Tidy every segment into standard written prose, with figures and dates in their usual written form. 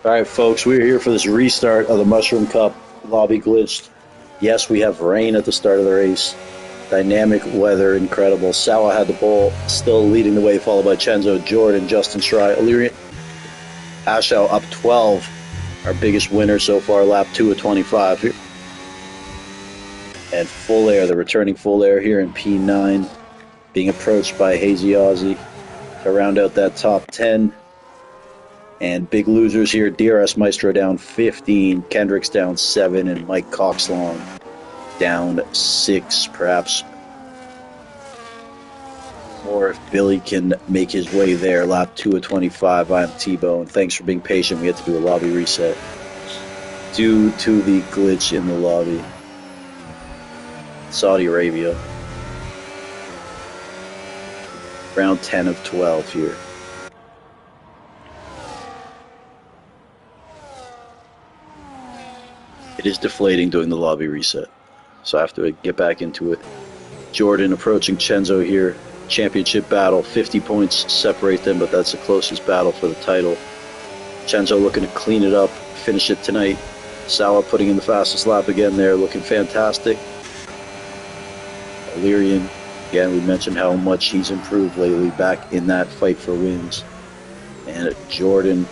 All right, folks, we're here for this restart of the Mushroom Cup. Lobby glitched. Yes, we have rain at the start of the race. Dynamic weather, incredible. Sawa had the ball, still leading the way, followed by Chenzo, Jordan, Justin Schrei, Illyrian, Ashau up 12. Our biggest winner so far, lap 2 of 25 here. And Full Air, the returning Full Air here in P9, being approached by Hazy Aussie to round out that top 10. And big losers here, DRS Maestro down 15, Kendrick's down 7, and Mike Coxlong down 6. Perhaps more if Billy can make his way there. Lap 2 of 25, I'm T-Bone. Thanks for being patient. We had to do a lobby reset due to the glitch in the lobby. Saudi Arabia. Round 10 of 12 here. It is deflating doing the lobby reset, so I have to get back into it. Jordan approaching Chenzo here. Championship battle, 50 points separate them, but that's the closest battle for the title. Chenzo looking to clean it up, finish it tonight. Sawa putting in the fastest lap again there, looking fantastic. Illyrian, again, we mentioned how much he's improved lately, back in that fight for wins. And Jordan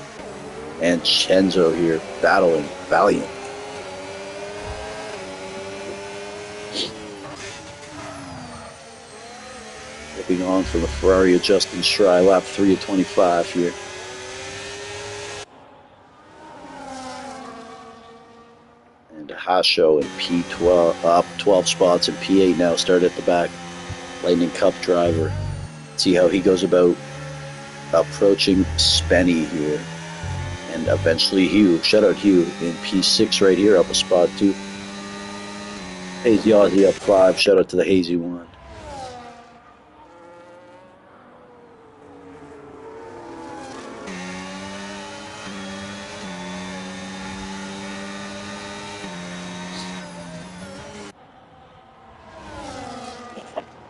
and Chenzo here battling, valiant. Flipping on for the Ferrari of Justin Schrei, lap 3 of 25 here. And Hasho in P12, up 12 spots in P8 now, start at the back. Lightning Cup driver. See how he goes about approaching Spenny here. And eventually Hugh, shout out Hugh, in P6 right here, up a spot too. Hazy Aussie up 5. Shout out to the Hazy one.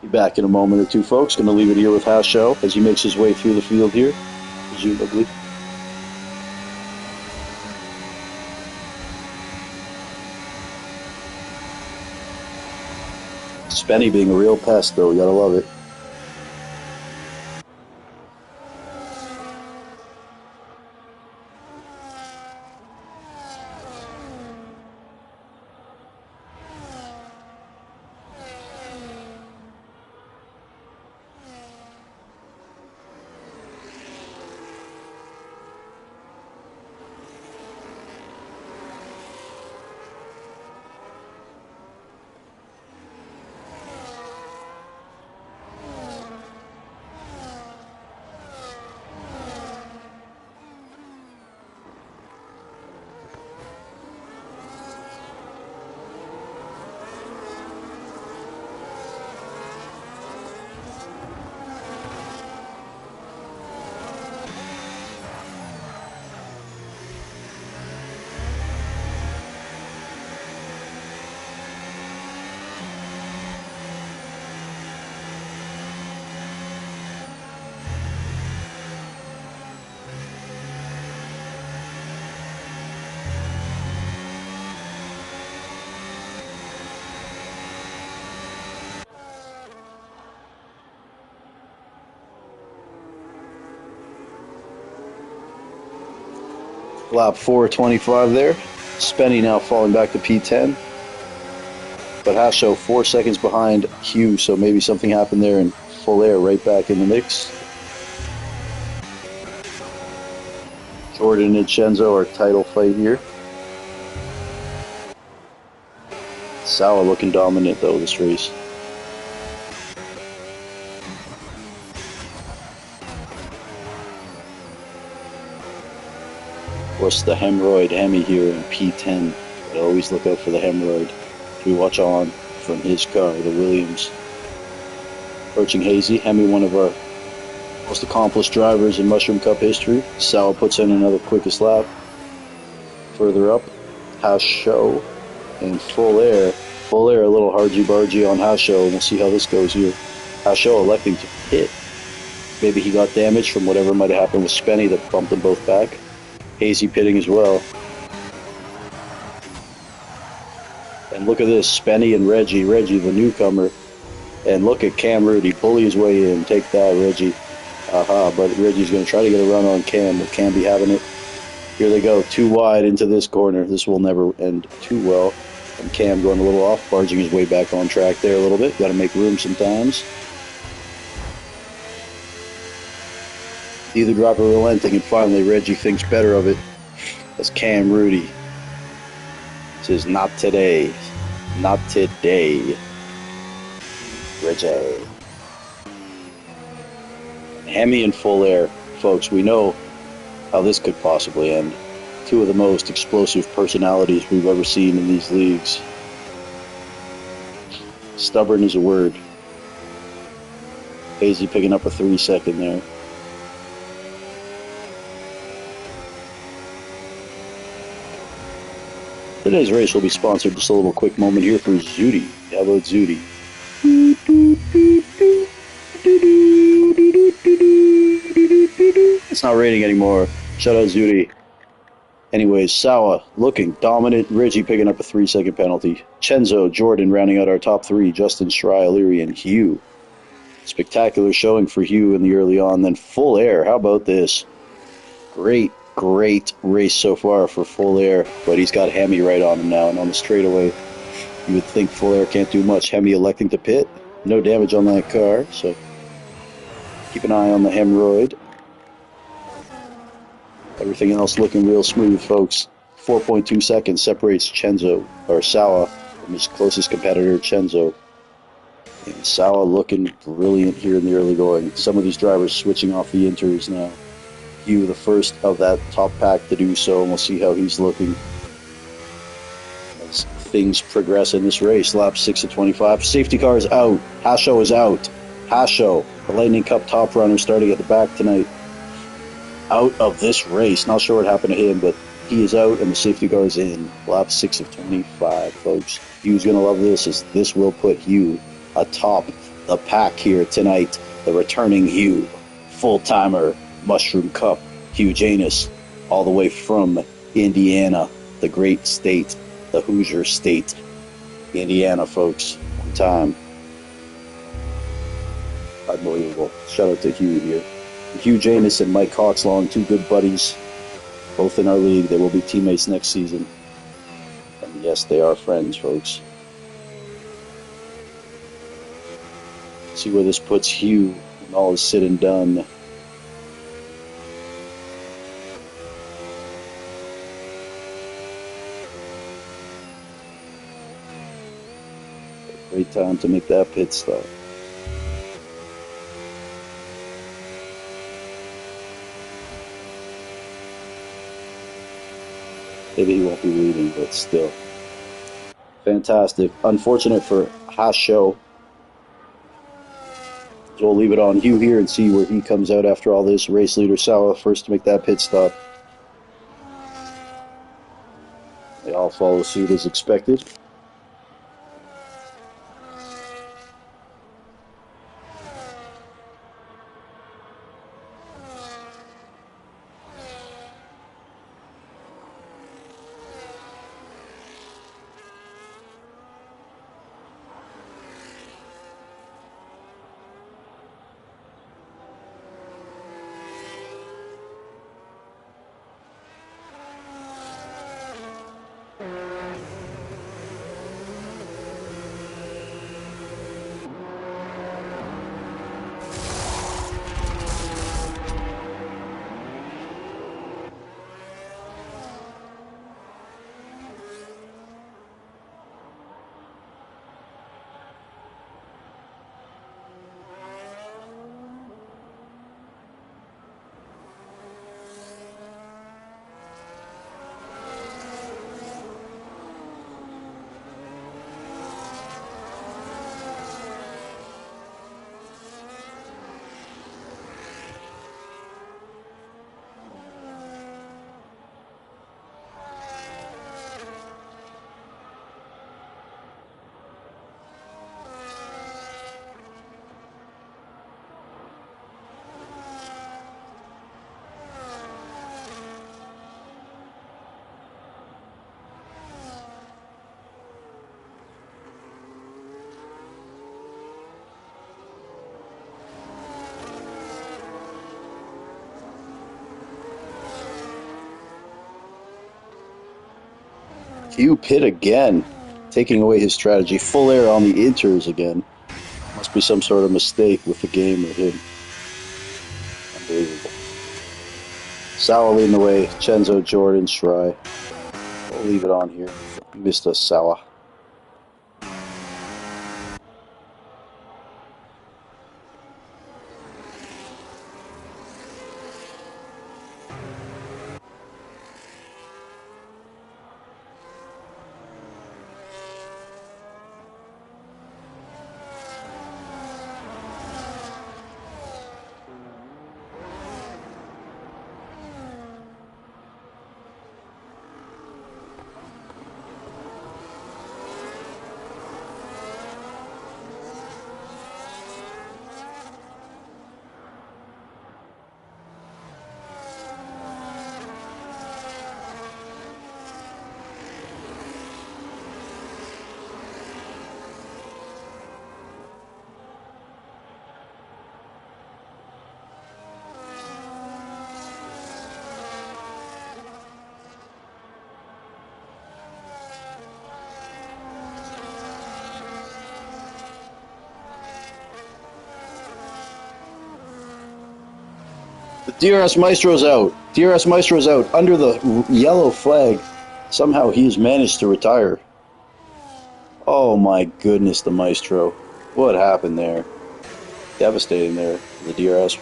Be back in a moment or two, folks. Going to leave it here with House Show as he makes his way through the field here, presumably. Spenny being a real pest, though. You gotta love it. Lap 4:25 there. Spenny now falling back to P10. But House Show 4 seconds behind Hugh, so maybe something happened there, and Full Air right back in the mix. Jordan and Chenzo are title fight here. Sawa looking dominant though this race. Of course, the Hemorrhoid Hemi here in P10. But always look out for the Hemorrhoid. We watch on from his car, the Williams. Approaching Hazy. Hemi, one of our most accomplished drivers in Mushroom Cup history. Sawa puts in another quickest lap. Further up, House Show and Full Air. Full Air a little hargy-bargy on House Show, and we'll see how this goes here. House Show electing to pit. Maybe he got damaged from whatever might have happened with Spenny that bumped them both back. Hazy pitting as well. And look at this, Spenny and Reggie. Reggie, the newcomer. And look at Cam Rudy, bully his way in. Take that, Reggie. But Reggie's going to try to get a run on Cam. Will Cam be having it? Here they go, too wide into this corner. This will never end too well. And Cam going a little off, barging his way back on track there a little bit. Got to make room sometimes. Either driver relenting, and finally Reggie thinks better of it as Cam Rudy says, not today. Not today. Reggie. Hemi and Full Air. Folks, we know how this could possibly end. Two of the most explosive personalities we've ever seen in these leagues. Stubborn is a word. Hazy picking up a 3-second there. Today's race will be sponsored, just a little quick moment here, for Zudi. How about Zudi? It's not raining anymore. Shout out Zudi. Anyways, Sawa looking dominant. Reggie picking up a 3-second penalty. Chenzo, Jordan rounding out our top three. Justin, Shry, O'Leary, and Hugh. Spectacular showing for Hugh in the early on. Then Full Air. How about this? Great race so far for Full Air, but he's got Hemi right on him now, and on the straightaway, you would think Full Air can't do much. Hemi electing to pit. No damage on that car, so keep an eye on the Hemorrhoid. Everything else looking real smooth, folks. 4.2 seconds separates Chenzo, or Sawa, from his closest competitor, Chenzo. And Sawa looking brilliant here in the early going. Some of these drivers switching off the inters now. Hugh, the first of that top pack to do so, and we'll see how he's looking. As things progress in this race. Lap 6 of 25. Safety car is out. Hasho is out. Hasho, the Lightning Cup top runner, starting at the back tonight, out of this race. Not sure what happened to him, but he is out and the safety car is in. Lap 6 of 25, folks. Hugh's going to love this, as this will put Hugh atop the pack here tonight. The returning Hugh, full-timer, Mushroom Cup, Hugh Janus, all the way from Indiana, the great state, the Hoosier state. Indiana, folks. One time. Unbelievable. Shout out to Hugh here. Hugh Janus and Mike Coxlong, two good buddies, both in our league. They will be teammates next season. And yes, they are friends, folks. See where this puts Hugh when all is said and done. Great time to make that pit stop. Maybe he won't be leading, but still. Fantastic. Unfortunate for Hasho. So we'll leave it on Hugh here and see where he comes out after all this. Race leader Sawa first to make that pit stop. They all follow suit as expected. Hugh pit again, taking away his strategy. Full air on the inters again. Must be some sort of mistake with the game or him. Unbelievable. Sawa leading the way. Chenzo, Jordan, Shry. We'll leave it on here. Missed us, Sawa. The DRS Maestro's out. DRS Maestro's out under the yellow flag. Somehow he's managed to retire. Oh my goodness, the Maestro. What happened there? Devastating there, the DRS.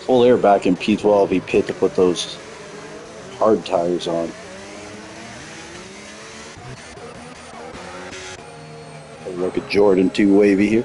Full air back in P12. He pit to put those hard tires on. Look at Jordan, too wavy here.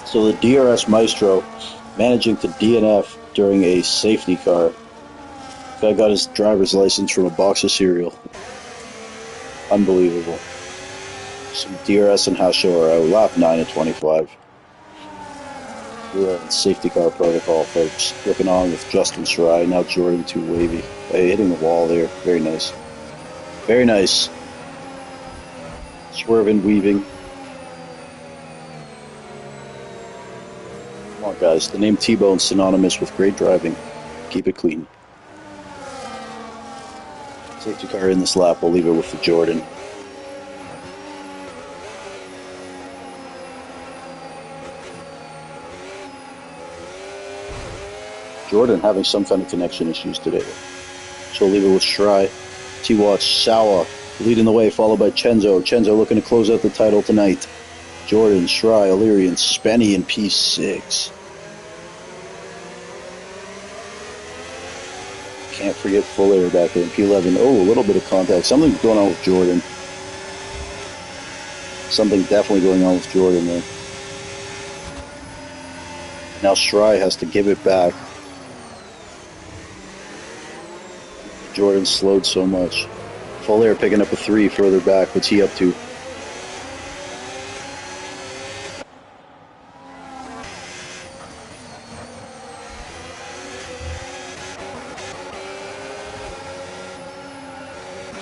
So the DRS Maestro managing to DNF during a safety car. Guy got his driver's license from a box of cereal. Unbelievable. Some DRS and Hasho are out. Lap 9 of 25. We're in safety car protocol, folks. Looking on with Justin Shirai. Now Jordan, too wavy. Hey, hitting the wall there. Very nice. Very nice. Swerving, weaving. Come on, guys. The name T-Bone synonymous with great driving. Keep it clean. Safety car in this lap. We'll leave it with the Jordan. Jordan having some kind of connection issues today. So we'll leave it with Shirai. T-Watch, Sawa leading the way, followed by Chenzo. Chenzo looking to close out the title tonight. Jordan, Shirai, Illyrian, Spenny in P6. Can't forget Full Air back there in P11. Oh, a little bit of contact. Something's going on with Jordan. Something definitely going on with Jordan there. Now Shirai has to give it back. Jordan slowed so much. Full Air picking up a 3 further back. What's he up to?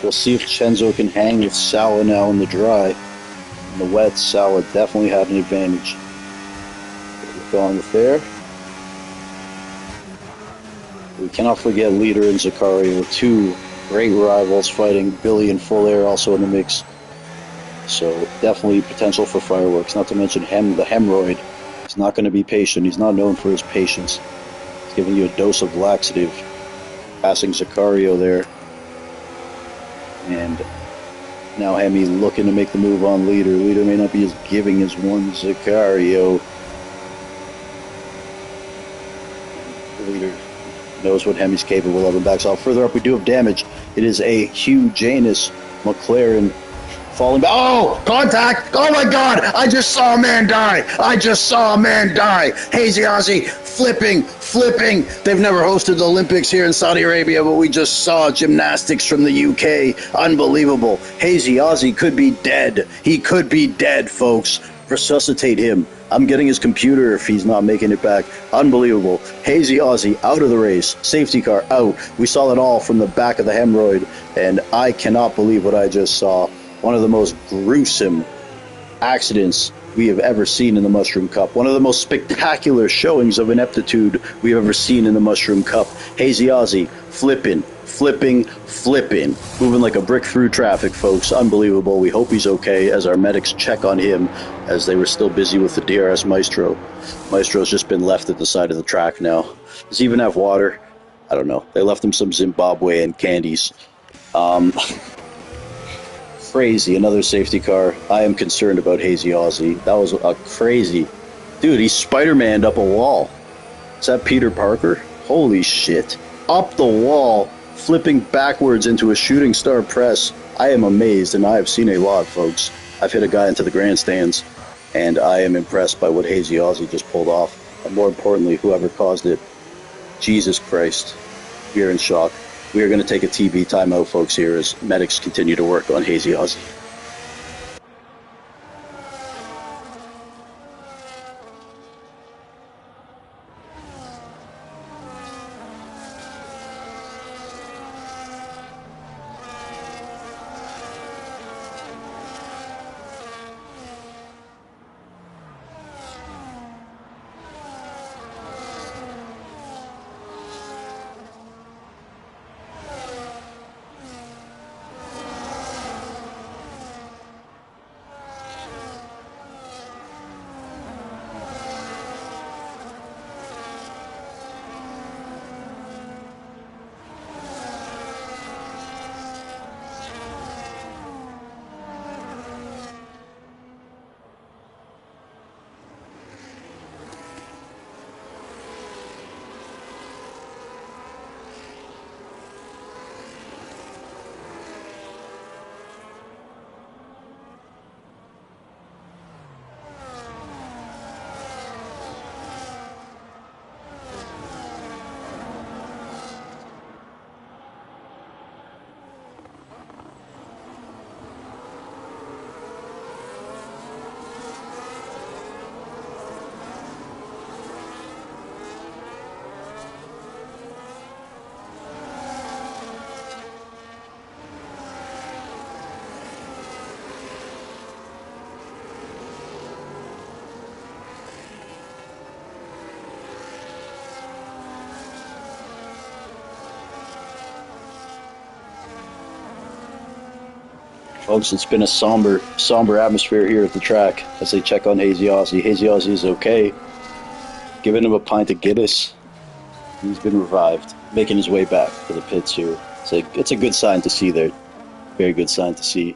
We'll see if Chenzo can hang with Sawa now in the dry. In the wet, Sawa definitely had an advantage. Going with there. We cannot forget Leader and Zakaria with two great rivals fighting. Billy and Full Air also in the mix. So definitely potential for fireworks. Not to mention the hemorrhoid. He's not going to be patient. He's not known for his patience. He's giving you a dose of laxative. Passing Zakario there. And now Hemi looking to make the move on Leader. Leader may not be as giving as one Zakario. Leader knows what Hemi's capable of and backs off. Further up, we do have damage. It is a Hugh Janus McLaren falling back. Oh, contact! Oh my God! I just saw a man die! I just saw a man die! Hazy Ozzy flipping. They've never hosted the Olympics here in Saudi Arabia, but we just saw gymnastics from the UK. Unbelievable. Hazy Ozzy could be dead. He could be dead, folks. Resuscitate him. I'm getting his computer if he's not making it back. Unbelievable. Hazy Aussie out of the race. Safety car out. We saw it all from the back of the hemorrhoid, and I cannot believe what I just saw. One of the most gruesome accidents we have ever seen in the Mushroom Cup. One of the most spectacular showings of ineptitude we've ever seen in the Mushroom Cup. Hazy Aussie flipping, moving like a brick through traffic, folks. Unbelievable. We hope he's okay as our medics check on him as they were still busy with the DRS Maestro. Maestro's just been left at the side of the track now. Does he even have water? I don't know. They left him some Zimbabwean candies. Crazy, another safety car. I am concerned about Hazy Aussie. That was a crazy... Dude, he Spider-Man'd up a wall. Is that Peter Parker? Holy shit. Up the wall, flipping backwards into a shooting star press. I am amazed, and I have seen a lot, folks. I've hit a guy into the grandstands, and I am impressed by what Hazy Aussie just pulled off. And more importantly, whoever caused it. Jesus Christ. We are in shock. We are going to take a TV timeout, folks, here as medics continue to work on Hazy Aussie. Folks, it's been a somber atmosphere here at the track as they check on Hazy Aussie. Hazy Aussie is okay. Giving him a pint of Guinness. He's been revived, making his way back to the pits here. It's a good sign to see there. Very good sign to see.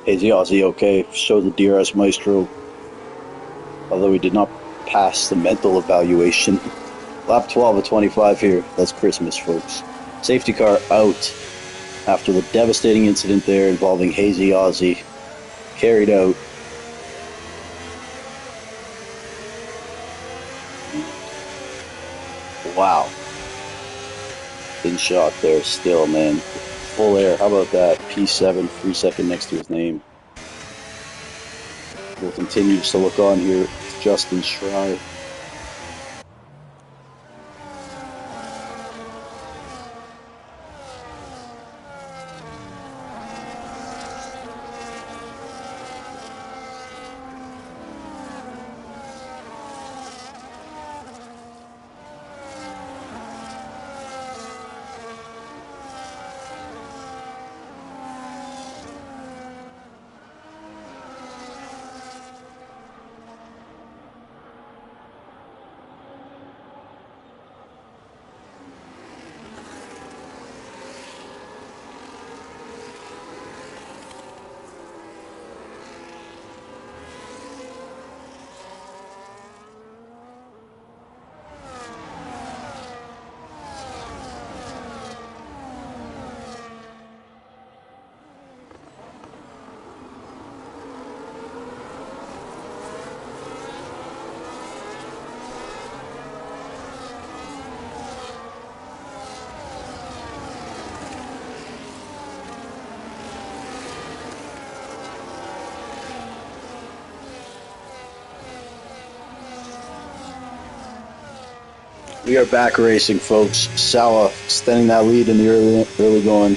Hazy Aussie okay. Showed the DRS Maestro. Although he did not pass the mental evaluation. Lap 12 of 25 here. That's Christmas, folks. Safety car out after the devastating incident there involving Hazy Aussie. Carried out. Wow. In shock there still, man. Full air. How about that? P7, 3 second next to his name. We'll continue to look on here. Justin Schrei. We are back racing, folks. Sawa extending that lead in the early going.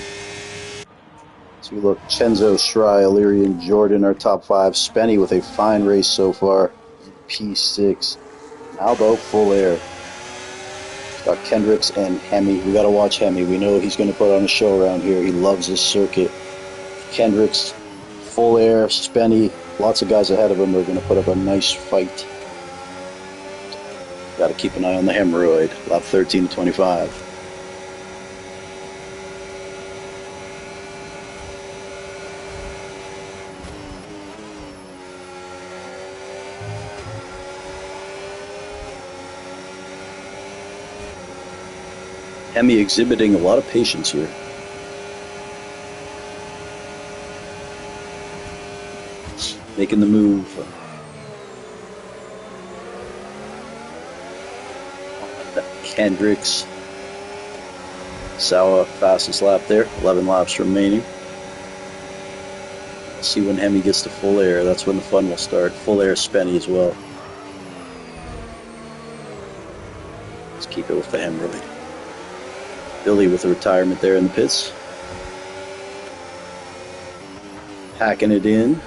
So we look, Chenzo, Shry, Illyrian, Jordan are top 5. Spenny with a fine race so far. P6. Albo, full air. Got Kendricks and Hemi. We got to watch Hemi. We know he's going to put on a show around here. He loves this circuit. Kendricks, full air. Spenny, lots of guys ahead of him are going to put up a nice fight. Got to keep an eye on the hemorrhoid. Lap 13 to 25. Hemi exhibiting a lot of patience here. Making the move. Kendricks. Sawa, fastest lap there. 11 laps remaining. Let's see when Hemi gets to full air. That's when the fun will start. Full air Spenny as well. Let's keep it with the hemorrhoid. Billy with the retirement there in the pits. Packing it in.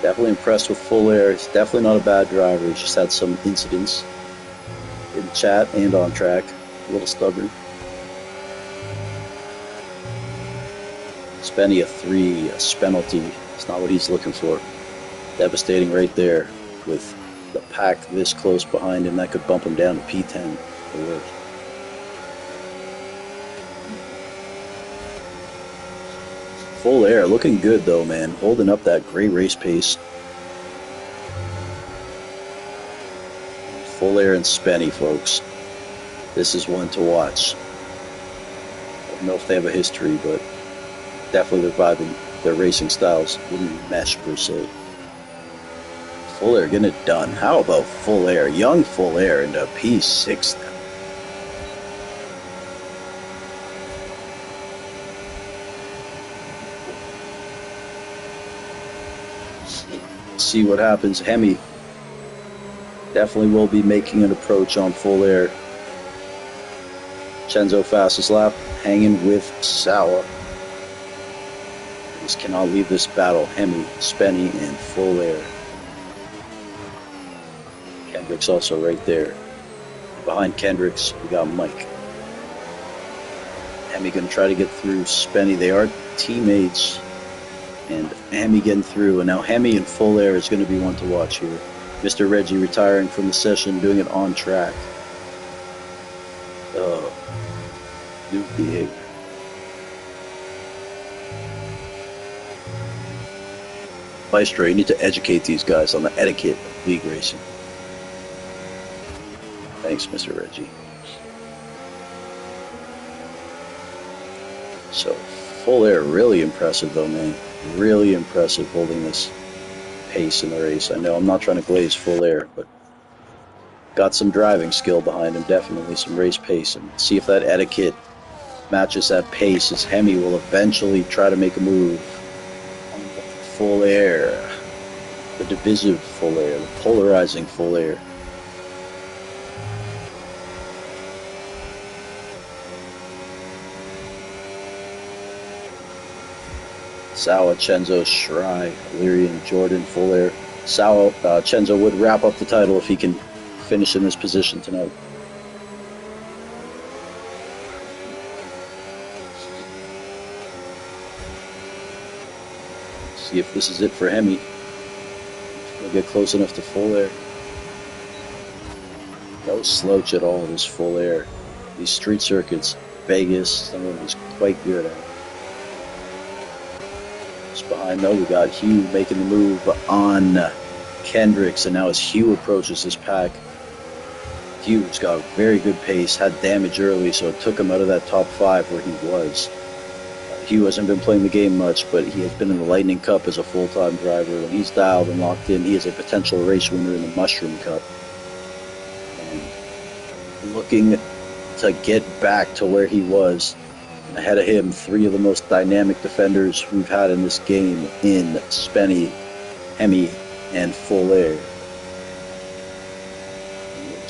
Definitely impressed with full air. He's definitely not a bad driver. He's just had some incidents in the chat and on track. A little stubborn. Spenny a 3, a penalty. It's not what he's looking for. Devastating right there with the pack this close behind him. That could bump him down to P10 or worse. Full air, looking good though, man. Holding up that great race pace. Full air and Spenny, folks. This is one to watch. I don't know if they have a history, but definitely they're vibing. Their racing styles wouldn't mesh per se. Full air getting it done. How about full air? Young full air into P6 now. See what happens. Hemi definitely will be making an approach on full air. Chenzo fastest lap, hanging with Sawa. Just cannot leave this battle. Hemi, Spenny, and full air. Kendricks also right there. Behind Kendricks, we got Mike. Hemi gonna try to get through Spenny. They are teammates. And Hemi getting through, and now Hemi in full air is going to be one to watch here. Mr. Reggie retiring from the session, doing it on track. Oh, new behavior. Maestro, you need to educate these guys on the etiquette of league racing. Thanks, Mr. Reggie. So, full air, really impressive though, man. Really impressive holding this pace in the race. I know I'm not trying to glaze full air, but got some driving skill behind him, definitely some race pace, and see if that etiquette matches that pace as Hemi will eventually try to make a move on the full air, the divisive full air, the polarizing full air. Sawa, Chenzo, Shry, Illyrian, Jordan, full air. Sawa, Chenzo would wrap up the title if he can finish in this position tonight. See if this is it for Hemi. He'll get close enough to full air. No slouch at all, this full air. These street circuits, Vegas, some of them is quite good at. Behind though, we got Hugh making the move on Kendricks, and now as Hugh approaches this pack, Hugh's got very good pace, had damage early, so it took him out of that top 5 where he was. Hugh hasn't been playing the game much, but he has been in the Lightning Cup as a full-time driver. When he's dialed and locked in, he is a potential race winner in the Mushroom Cup. And looking to get back to where he was. Ahead of him, 3 of the most dynamic defenders we've had in this game in Spenny, Hemi, and full air.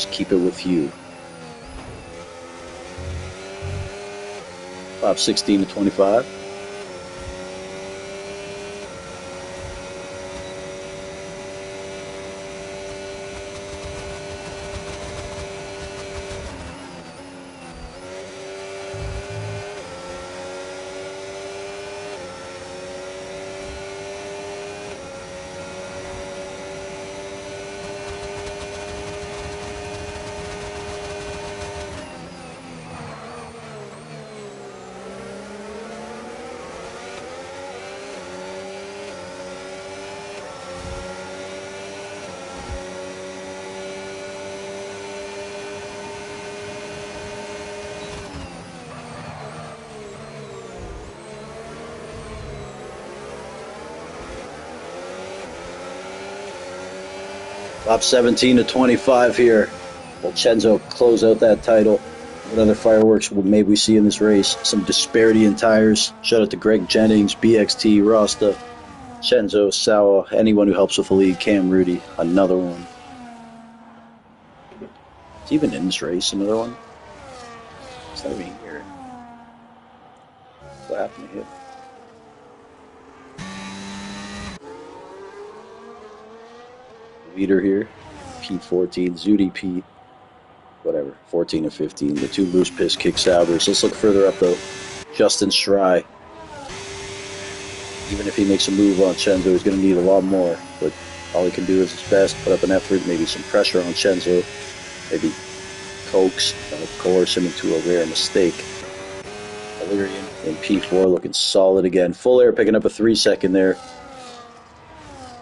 Just keep it with you. Lap 16 to 25. Lap 17 to 25 here. Will Chenzo close out that title? What other fireworks may we see in this race? Some disparity in tires. Shout out to Greg Jennings, BXT, Rasta, Chenzo, Sawa, anyone who helps with the lead. Cam Rudy, another one. It's even in this race, another one. It's not even here. What happened to him? Leader here, P14, Zudi P, whatever, 14 and 15. The two loose piss kick Souders. Let's look further up though. Justin Strye. Even if he makes a move on Chenzo, he's going to need a lot more. But all he can do is his best, put up an effort, maybe some pressure on Chenzo, maybe coax, coerce him into a rare mistake. Illyrian in P4 looking solid again. Full Air picking up a 3-second there.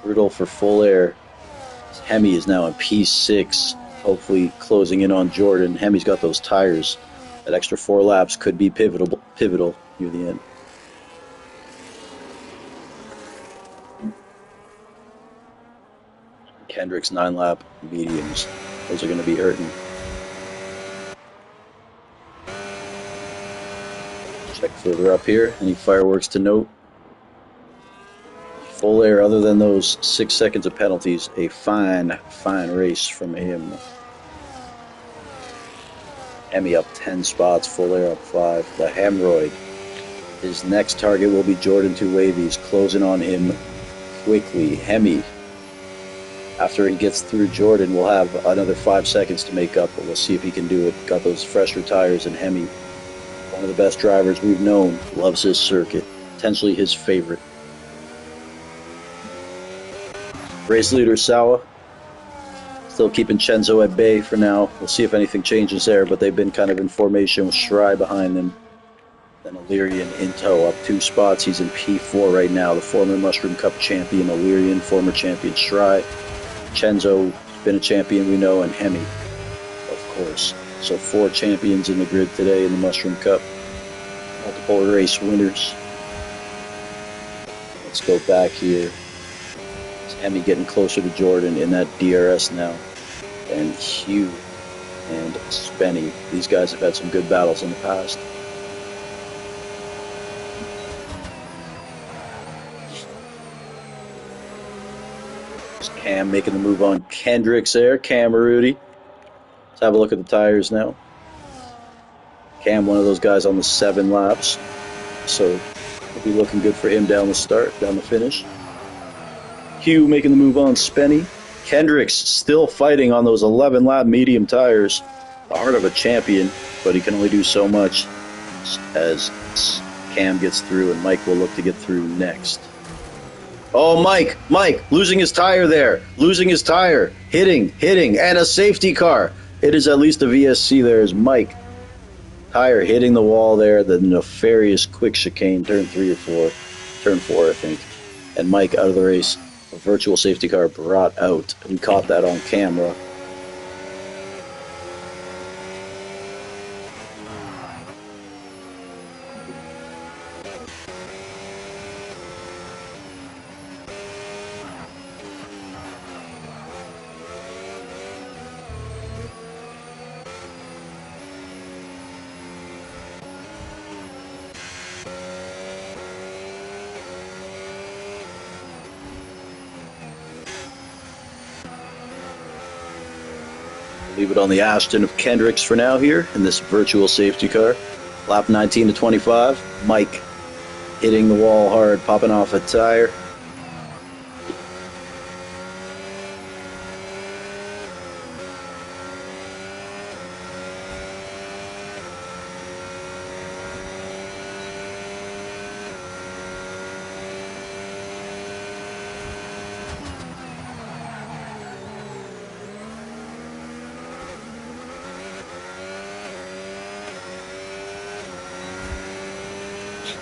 Brutal for Full Air. Hemi is now in P6, hopefully closing in on Jordan. Hemi's got those tires. That extra 4 laps could be pivotal near the end. Kendrick's 9-lap mediums. Those are going to be hurting. Check further up here. Any fireworks to note? Full Air, other than those 6 seconds of penalties, a fine race from him. Hemi up 10 spots, Full Air up 5. The Hemorrhoid. His next target will be Jordan Two Wavies, closing on him quickly. Hemi, after he gets through Jordan, will have another 5 seconds to make up, but we'll see if he can do it. Got those fresher tires, and Hemi, one of the best drivers we've known, loves his circuit. Potentially his favorite. Race leader Sawa, still keeping Chenzo at bay for now. We'll see if anything changes there, but they've been kind of in formation with Strye behind them. Then Illyrian in tow, up 2 spots. He's in P4 right now. The former Mushroom Cup champion Illyrian, former champion Strye. Chenzo, been a champion we know, and Hemi, of course. So 4 champions in the grid today in the Mushroom Cup. Multiple race winners. Let's go back here. Hemi getting closer to Jordan in that DRS now. And Hugh and Spenny. These guys have had some good battles in the past. There's Cam making the move on Kendrick's there. Cam Rudy. Let's have a look at the tires now. Cam, one of those guys on the 7 laps. So it'll be looking good for him down the finish. Hugh making the move on Spenny. Kendrick's still fighting on those 11-lap medium tires. The heart of a champion, but he can only do so much as Cam gets through, and Mike will look to get through next. Oh, Mike, losing his tire there. Losing his tire. Hitting, and a safety car. It is at least a VSC there as Mike. Tire hitting the wall there. The nefarious quick chicane, turn 3 or 4. Turn 4, I think. And Mike out of the race. A virtual safety car brought out. We caught that on camera. Leave it on the Ashton of Kendricks for now here in this virtual safety car. Lap 19 to 25. Mike hitting the wall hard, popping off a tire.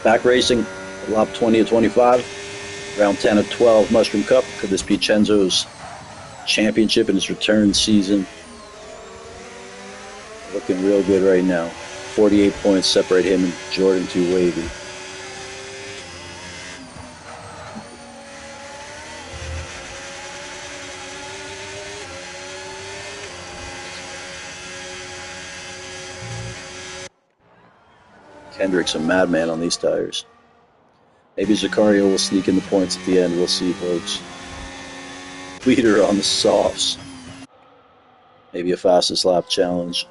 Back racing, lap 20 to 25, round 10 of 12 Mushroom Cup. Could this be Chenzo's championship in his return season? Looking real good right now. 48 points separate him and Jordan 2 Wavy. Kendrick's a madman on these tires. Maybe Zaccario will sneak in the points at the end. We'll see, folks. Leader on the softs. Maybe a fastest lap challenge.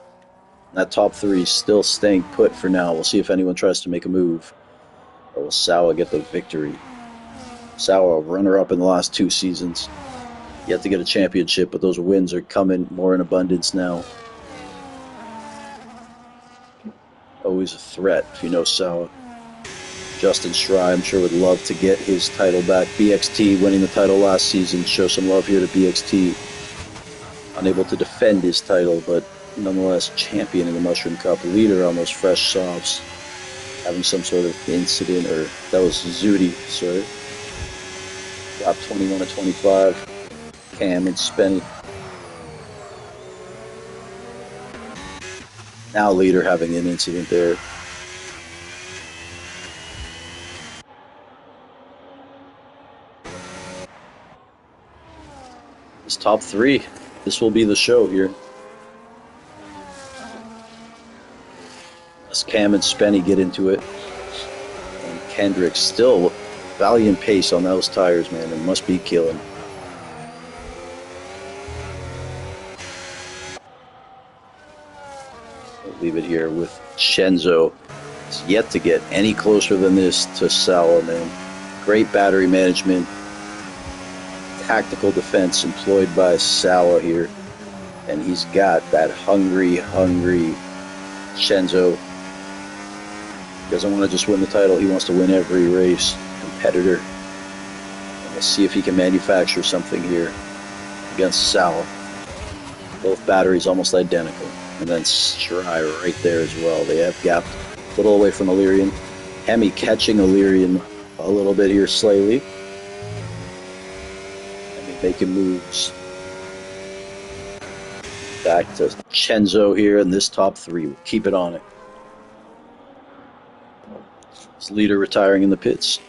That top three still staying put for now. We'll see if anyone tries to make a move. Or will Sawa get the victory? Sawa, runner-up in the last 2 seasons. Yet to get a championship, but those wins are coming more in abundance now. Always a threat, if you know Sawa. Justin Schrei, I'm sure, would love to get his title back. BXT winning the title last season. Show some love here to BXT. Unable to defend his title, but nonetheless champion in the Mushroom Cup. Leader on those fresh softs. Having some sort of incident, or that was Zudi, sorry. Lap 21 to 25. Cam and Spenny. Now leader having an incident there. This top three, this will be the show here. As Cam and Spenny get into it. And Kendrick still valiant pace on those tires, man. It must be killing. We'll leave it here with Chenzo. It's yet to get any closer than this to Sawa, man. Great battery management. Tactical defense employed by Sawa here. And he's got that hungry Chenzo. He doesn't want to just win the title, he wants to win every race. Competitor. And we'll see if he can manufacture something here against Sawa. Both batteries almost identical. And then Schrei right there as well. They have gapped a little away from Illyrian. Hemi catching Illyrian a little bit here slightly. Making moves. Back to Chenzo here in this top three. We'll keep it on it. His leader retiring in the pits.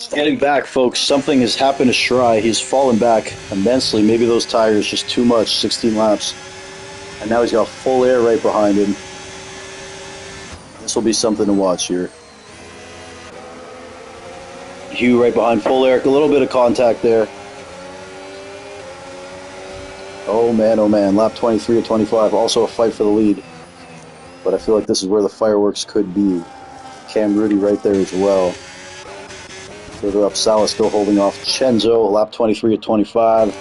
Getting back, folks. Something has happened to Shry. He's fallen back immensely. Maybe those tires just too much. 16 laps. And now he's got full air right behind him. This will be something to watch here. Hugh right behind full air. A little bit of contact there. Oh man, lap 23 or 25. Also a fight for the lead. But I feel like this is where the fireworks could be. Cam Rudy right there as well. Further up, Salah still holding off Chenzo. Lap 23 at 25.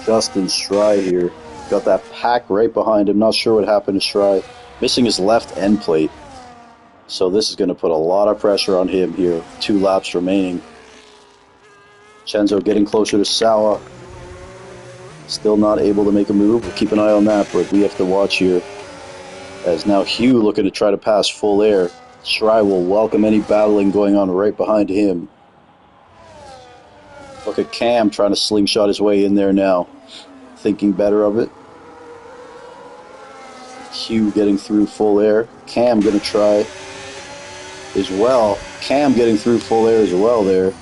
Justin Shry here. Got that pack right behind him. Not sure what happened to Shry. Missing his left end plate. So this is going to put a lot of pressure on him here. 2 laps remaining. Chenzo getting closer to Salah. Still not able to make a move. We'll keep an eye on that, but we have to watch here. As now Hugh looking to try to pass full air. Shry will welcome any battling going on right behind him. Look at Cam trying to slingshot his way in there now. Thinking better of it. Hugh getting through full air. Cam going to try as well. Cam getting through full air as well there.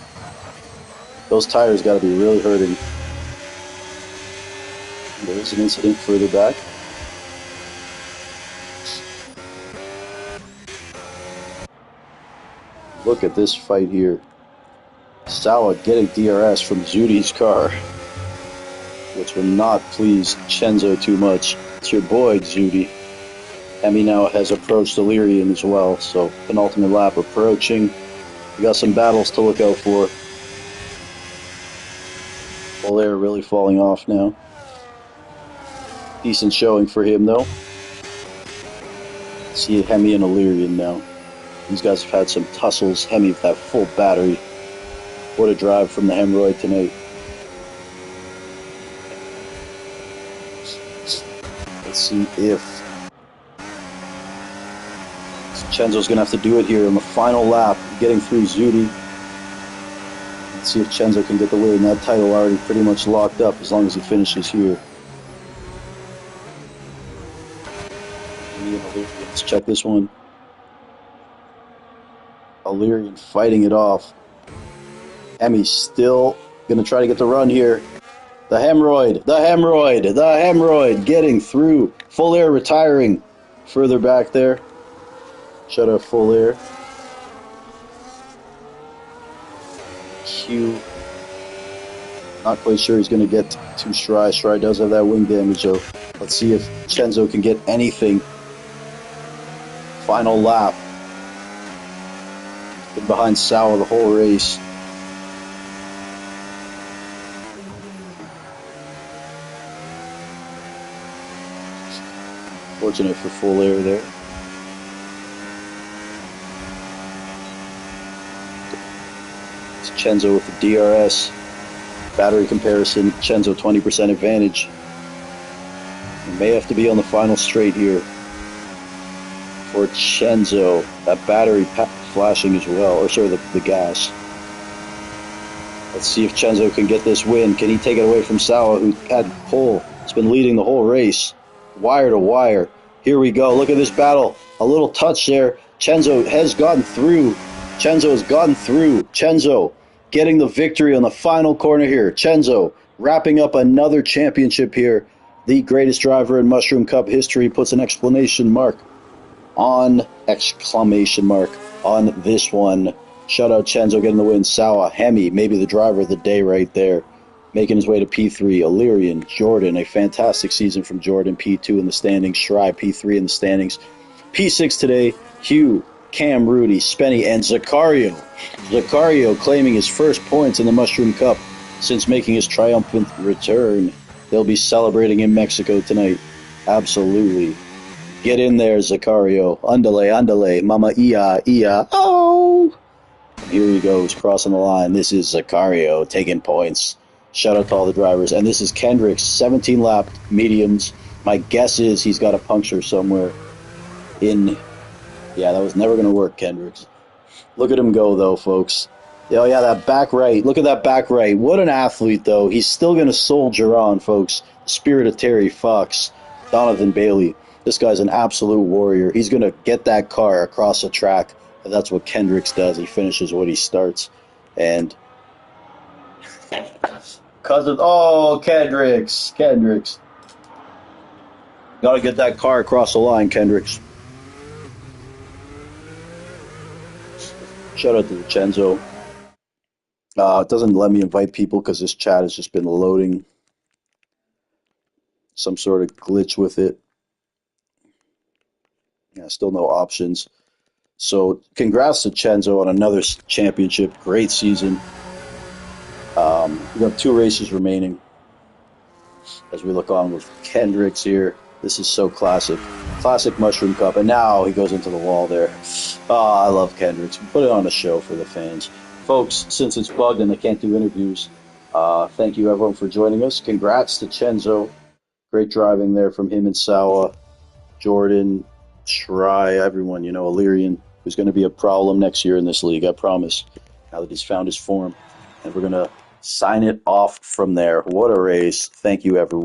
Those tires got to be really hurting. There's an incident further back. Look at this fight here. Salah getting DRS from Zudi's car, which will not please Chenzo too much. It's your boy, Zudi. Hemi now has approached Illyrian as well, so penultimate lap approaching. We got some battles to look out for. Full air really falling off now. Decent showing for him, though. See Hemi and Illyrian now. These guys have had some tussles. Hemi with that full battery. What a drive from the Hemorrhoid tonight. Let's see if Chenzo's going to have to do it here on the final lap, getting through Zudi. Let's see if Chenzo can get the win. That title already pretty much locked up as long as he finishes here. Let's check this one. Illyrian fighting it off. Hemi's still going to try to get the run here. The Hemorrhoid getting through. Full air retiring further back there. Shut off full air. Q. Not quite sure he's going to get to Shry. Shry does have that wing damage though. Let's see if Chenzo can get anything. Final lap. Been behind Salah the whole race. Fortunate for full air there. It's Chenzo with the DRS. Battery comparison, Chenzo 20% advantage. He may have to be on the final straight here for Chenzo. That battery flashing as well, or sorry, the gas. Let's see if Chenzo can get this win. Can he take it away from Salah, who had pole? Has been leading the whole race. Wire to wire. Here we go. Look at this battle. A little touch there. Chenzo has gotten through. Chenzo getting the victory on the final corner here. Chenzo wrapping up another championship here. The greatest driver in Mushroom Cup history puts an exclamation mark on this one. Shout out Chenzo getting the win. Salah, Hemi, maybe the driver of the day right there. Making his way to P3, Illyrian, Jordan, a fantastic season from Jordan, P2 in the standings, Shry, P3 in the standings. P6 today, Hugh, Cam, Rudy, Spenny, and Zakario. Zakario claiming his first points in the Mushroom Cup since making his triumphant return. They'll be celebrating in Mexico tonight. Absolutely. Get in there, Zakario. Andale, mama ia, oh! Here he goes, crossing the line. This is Zakario taking points. Shout out to all the drivers. And this is Kendrick's 17 lap mediums. My guess is he's got a puncture somewhere in... Yeah, that was never going to work, Kendrick's. Look at him go, though, folks. Oh, yeah, that back right. Look at that back right. What an athlete, though. He's still going to soldier on, folks. spirit of Terry Fox, Donovan Bailey. This guy's an absolute warrior. He's going to get that car across the track, and that's what Kendricks does. He finishes what he starts. And Cousins, oh, Kendricks. Got to get that car across the line, Kendricks. Shout out to Vincenzo. It doesn't let me invite people because this chat has just been loading. Some sort of glitch with it. Yeah, still no options. So congrats to Chenzo on another championship. Great season. We have 2 races remaining as we look on with Kendricks here. This is so classic. Classic Mushroom Cup. And now he goes into the wall there. Oh, I love Kendricks. Put it on a show for the fans. Folks, since it's bugged and they can't do interviews, thank you everyone for joining us. Congrats to Chenzo. Great driving there from him and Sawa, Jordan, Shry, everyone, Illyrian, who's going to be a problem next year in this league, I promise, now that he's found his form. And we're going to sign it off from there. What a race. Thank you, everyone.